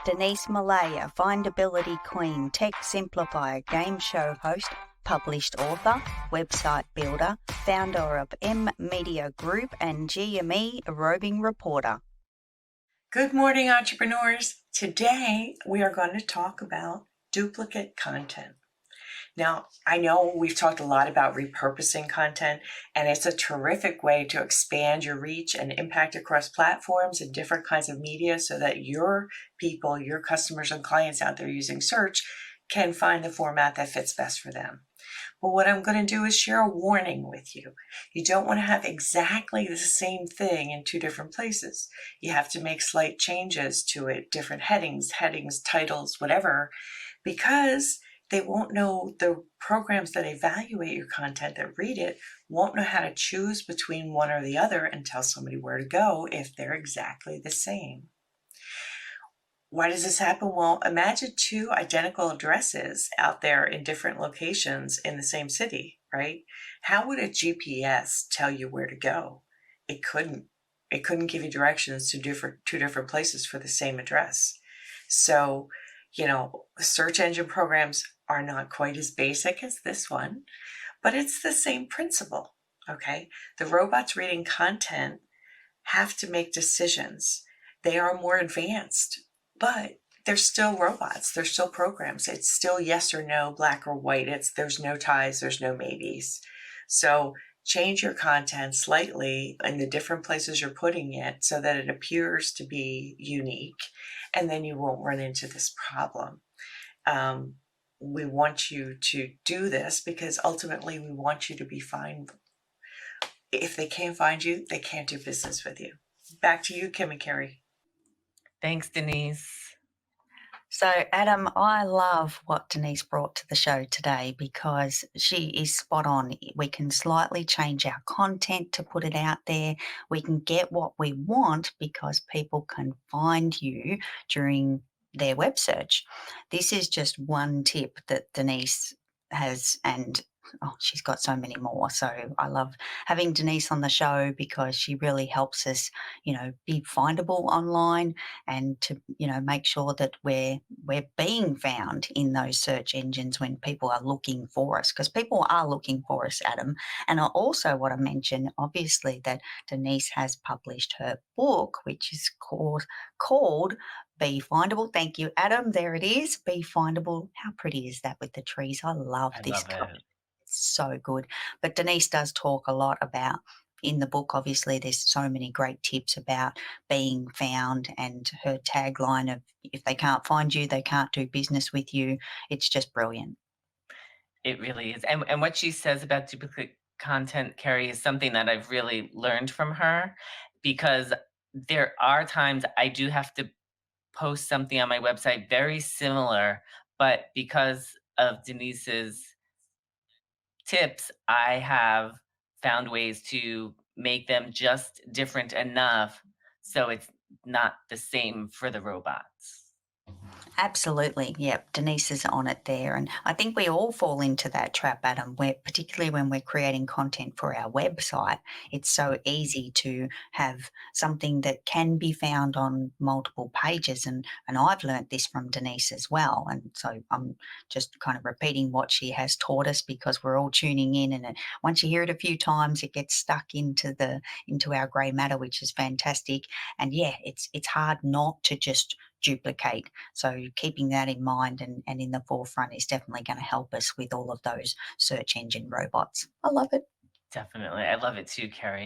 Denise Millet, a Findability queen, tech simplifier, game show host, published author, website builder, founder of M Media Group and GME, Roving Reporter. Good morning, entrepreneurs. Today, we are going to talk about duplicate content. Now, I know we've talked a lot about repurposing content, and it's a terrific way to expand your reach and impact across platforms and different kinds of media so that your people, your customers and clients out there using search can find the format that fits best for them. But what I'm going to do is share a warning with you. You don't want to have exactly the same thing in two different places. You have to make slight changes to it, different headings, titles, whatever, because they won't know, the programs that evaluate your content, that read it, won't know how to choose between one or the other and tell somebody where to go if they're exactly the same. Why does this happen? Well, imagine two identical addresses out there in different locations in the same city, right? How would a GPS tell you where to go? It couldn't. It couldn't give you directions to two different places for the same address. So, search engine programs are not quite as basic as this one, but it's the same principle, okay? The robots reading content have to make decisions. They are more advanced, but they're still robots. They're still programs. It's still yes or no, black or white. There's no ties, there's no maybes. So change your content slightly in the different places you're putting it so that it appears to be unique, and then you won't run into this problem. We want you to do this because ultimately we want you to be fine. If they can't find you, they can't do business with you. Back to you, Kim and Carrie. Thanks, Denise. So, Adam, I love what Denise brought to the show today because she is spot on. We can slightly change our content to put it out there. We can get what we want because people can find you during their web search. This is just one tip that Denise has, and she's got so many more. So I love having Denise on the show because she really helps us, be findable online and to, make sure that we're being found in those search engines when people are looking for us, because people are looking for us, Adam. And I also want to mention, obviously, that Denise has published her book, which is called Be Findable. Thank you, Adam. There it is. Be Findable. How pretty is that with the trees? I love this cover. So good. But Denise does talk a lot about, in the book, obviously, there's so many great tips about being found, and her tagline of if they can't find you, they can't do business with you. It's just brilliant. It really is. And what she says about duplicate content, Carrie, is something that I've really learned from her, because there are times I do have to post something on my website very similar, but because of Denise's tips, I have found ways to make them just different enough so it's not the same for the robots. Absolutely. Yep. Denise is on it there. And I think we all fall into that trap, Adam, where particularly when we're creating content for our website, it's so easy to have something that can be found on multiple pages. And I've learnt this from Denise as well. And so I'm just kind of repeating what she has taught us because we're all tuning in. And once you hear it a few times, it gets stuck into our grey matter, which is fantastic. And yeah, it's hard not to just duplicate. So keeping that in mind and in the forefront is definitely going to help us with all of those search engine robots. I love it. Definitely. I love it too, Carrie.